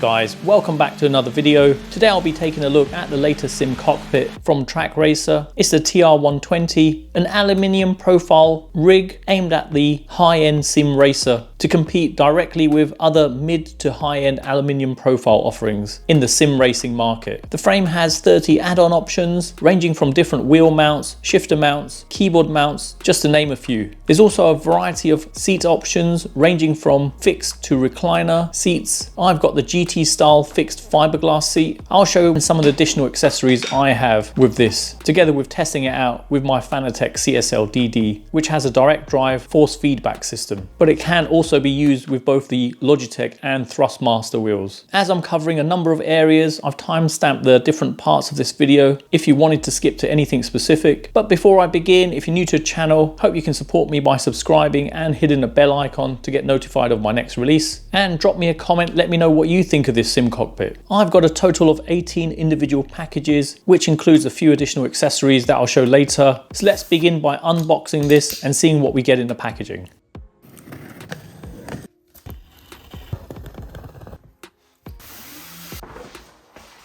guys, welcome back to another video. Today I'll be taking a look at the latest sim cockpit from Track Racer. It's the TR120, an aluminium profile rig aimed at the high-end sim racer to compete directly with other mid to high-end aluminium profile offerings in the sim racing market. The frame has 30 add-on options ranging from different wheel mounts, shifter mounts, keyboard mounts, just to name a few. There's also a variety of seat options ranging from fixed to recliner seats. I've got the GT style fixed fiberglass seat. I'll show you some of the additional accessories I have with this, together with testing it out with my Fanatec CSL DD, which has a direct drive force feedback system, but it can also be used with both the Logitech and Thrustmaster wheels. As I'm covering a number of areas, I've time-stamped the different parts of this video if you wanted to skip to anything specific. But before I begin, if you're new to the channel, hope you can support me by subscribing and hitting the bell icon to get notified of my next release. And drop me a comment, let me know what you think of this sim cockpit. I've got a total of 18 individual packages, which includes a few additional accessories that I'll show later. So let's begin by unboxing this and seeing what we get in the packaging.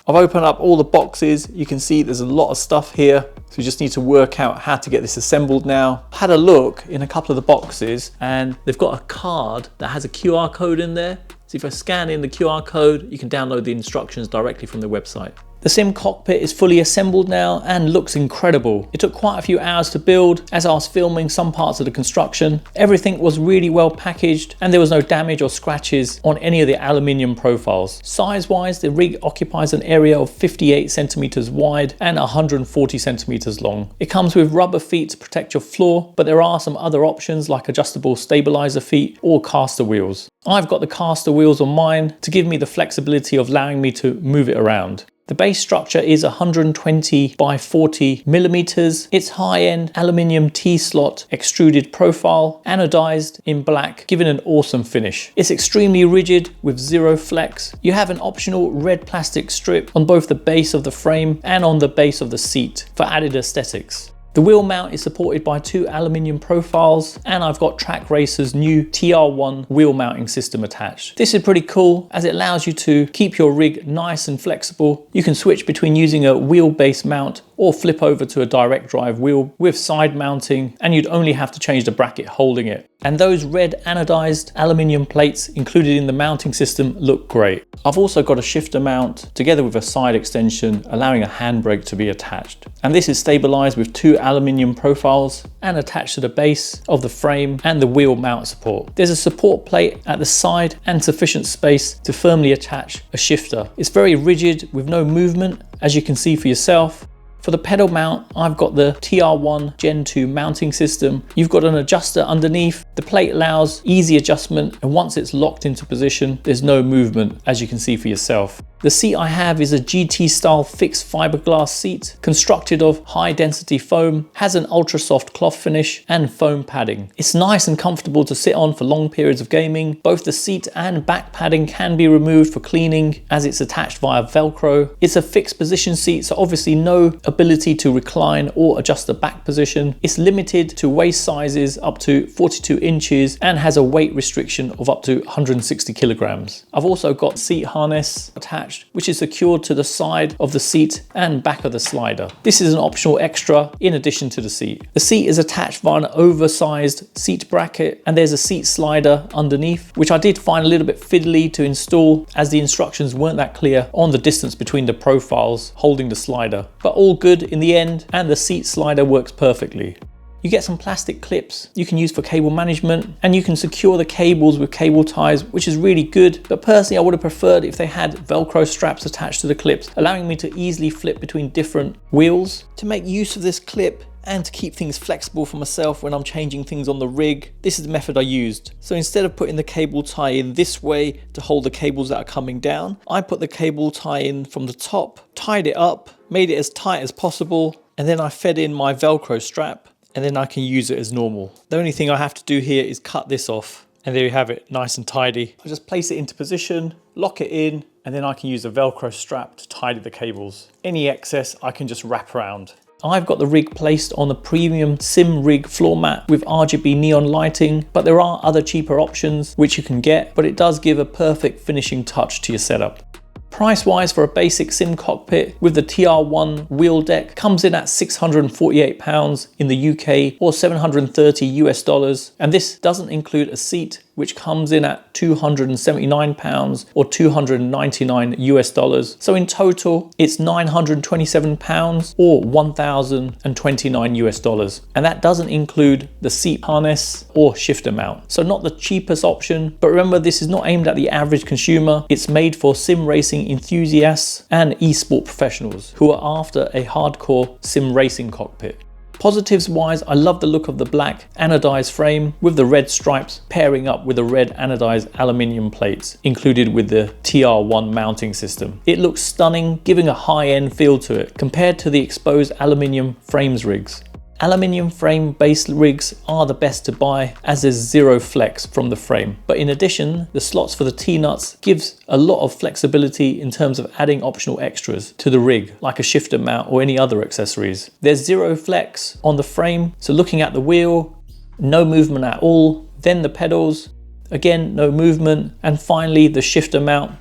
I've opened up all the boxes. You can see there's a lot of stuff here. So we just need to work out how to get this assembled now. I had a look in a couple of the boxes and they've got a card that has a QR code in there. So if I scan in the QR code, you can download the instructions directly from the website. The sim cockpit is fully assembled now and looks incredible. It took quite a few hours to build as I was filming some parts of the construction. Everything was really well packaged and there was no damage or scratches on any of the aluminium profiles. Size-wise, the rig occupies an area of 58 centimeters wide and 140 centimeters long. It comes with rubber feet to protect your floor, but there are some other options like adjustable stabilizer feet or caster wheels. I've got the caster wheels on mine to give me the flexibility of allowing me to move it around. The base structure is 120 by 40 millimeters. It's high-end aluminium T-slot extruded profile, anodized in black, giving an awesome finish. It's extremely rigid with zero flex. You have an optional red plastic strip on both the base of the frame and on the base of the seat for added aesthetics. The wheel mount is supported by two aluminium profiles, and I've got Track Racer's new TR1 wheel mounting system attached. This is pretty cool as it allows you to keep your rig nice and flexible. You can switch between using a wheel-based mount or flip over to a direct drive wheel with side mounting, and you'd only have to change the bracket holding it. And those red anodized aluminium plates included in the mounting system look great. I've also got a shifter mount together with a side extension allowing a handbrake to be attached. And this is stabilized with two aluminium profiles and attached to the base of the frame and the wheel mount support. There's a support plate at the side and sufficient space to firmly attach a shifter. It's very rigid with no movement, as you can see for yourself. For the pedal mount, I've got the TR1 Gen 2 mounting system. You've got an adjuster underneath. The plate allows easy adjustment, and once it's locked into position, there's no movement, as you can see for yourself. The seat I have is a GT style fixed fiberglass seat constructed of high density foam, has an ultra soft cloth finish and foam padding. It's nice and comfortable to sit on for long periods of gaming. Both the seat and back padding can be removed for cleaning as it's attached via Velcro. It's a fixed position seat, so obviously no ability to recline or adjust the back position. It's limited to waist sizes up to 42 inches and has a weight restriction of up to 160 kilograms. I've also got seat harness attached, which is secured to the side of the seat and back of the slider. This is an optional extra in addition to the seat. The seat is attached via an oversized seat bracket, and there's a seat slider underneath, which I did find a little bit fiddly to install as the instructions weren't that clear on the distance between the profiles holding the slider. But all good in the end, and the seat slider works perfectly. You get some plastic clips you can use for cable management, and you can secure the cables with cable ties, which is really good. But personally, I would have preferred if they had Velcro straps attached to the clips, allowing me to easily flip between different wheels. To make use of this clip and to keep things flexible for myself when I'm changing things on the rig, this is the method I used. So instead of putting the cable tie in this way to hold the cables that are coming down, I put the cable tie in from the top, tied it up, made it as tight as possible, and then I fed in my Velcro strap, and then I can use it as normal. The only thing I have to do here is cut this off, and there you have it, nice and tidy. I just place it into position, lock it in, and then I can use a Velcro strap to tidy the cables. Any excess I can just wrap around. I've got the rig placed on the premium sim rig floor mat with RGB neon lighting, but there are other cheaper options which you can get, but it does give a perfect finishing touch to your setup. Price-wise, for a basic sim cockpit with the TR1 wheel deck, comes in at £648 in the UK or $730 US, and this doesn't include a seat, which comes in at £279 or $299 US. So in total, it's £927 or $1,029 US. And that doesn't include the seat harness or shifter mount. So not the cheapest option, but remember, this is not aimed at the average consumer. It's made for sim racing enthusiasts and esport professionals who are after a hardcore sim racing cockpit. Positives wise, I love the look of the black anodized frame with the red stripes pairing up with the red anodized aluminium plates included with the TR1 mounting system. It looks stunning, giving a high-end feel to it compared to the exposed aluminium frames rigs. Aluminium frame based rigs are the best to buy as there's zero flex from the frame. But in addition, the slots for the T-nuts gives a lot of flexibility in terms of adding optional extras to the rig, like a shifter mount or any other accessories. There's zero flex on the frame, so looking at the wheel, no movement at all. Then the pedals, again, no movement. And finally, the shifter mount,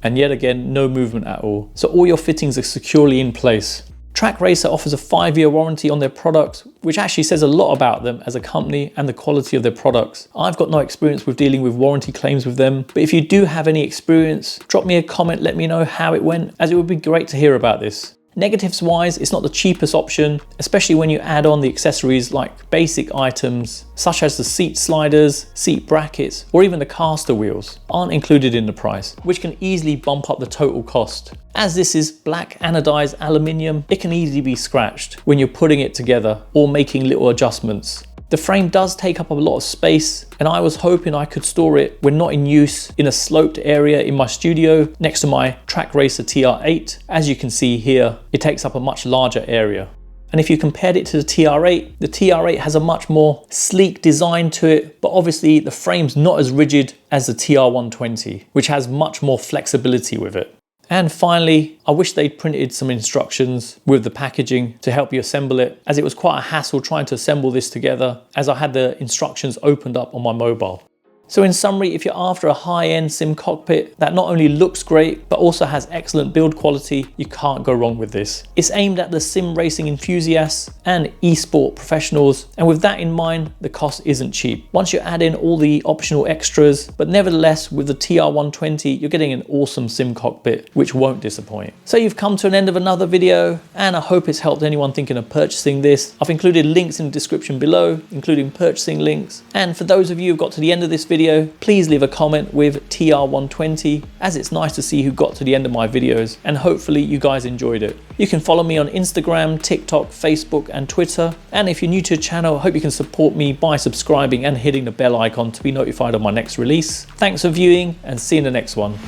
and yet again, no movement at all. So all your fittings are securely in place. Track Racer offers a 5-year warranty on their products, which actually says a lot about them as a company and the quality of their products. I've got no experience with dealing with warranty claims with them, but if you do have any experience, drop me a comment, let me know how it went, as it would be great to hear about this. Negatives wise, it's not the cheapest option, especially when you add on the accessories like basic items such as the seat sliders, seat brackets, or even the caster wheels aren't included in the price, which can easily bump up the total cost. As this is black anodized aluminium, it can easily be scratched when you're putting it together or making little adjustments. The frame does take up a lot of space, and I was hoping I could store it when not in use in a sloped area in my studio next to my Track Racer TR8. As you can see here, it takes up a much larger area. And if you compared it to the TR8 has a much more sleek design to it, but obviously the frame's not as rigid as the TR120, which has much more flexibility with it. And finally, I wish they'd printed some instructions with the packaging to help you assemble it, as it was quite a hassle trying to assemble this together, as I had the instructions opened up on my mobile. So in summary, if you're after a high-end sim cockpit that not only looks great, but also has excellent build quality, you can't go wrong with this. It's aimed at the sim racing enthusiasts and esport professionals, and with that in mind, the cost isn't cheap. Once you add in all the optional extras, but nevertheless, with the TR120, you're getting an awesome sim cockpit, which won't disappoint. So you've come to an end of another video, and I hope it's helped anyone thinking of purchasing this. I've included links in the description below, including purchasing links. And for those of you who've got to the end of this video, please leave a comment with TR120, as it's nice to see who got to the end of my videos, and hopefully you guys enjoyed it. You can follow me on Instagram, TikTok, Facebook and Twitter, and if you're new to the channel, I hope you can support me by subscribing and hitting the bell icon to be notified of my next release. Thanks for viewing, and see you in the next one.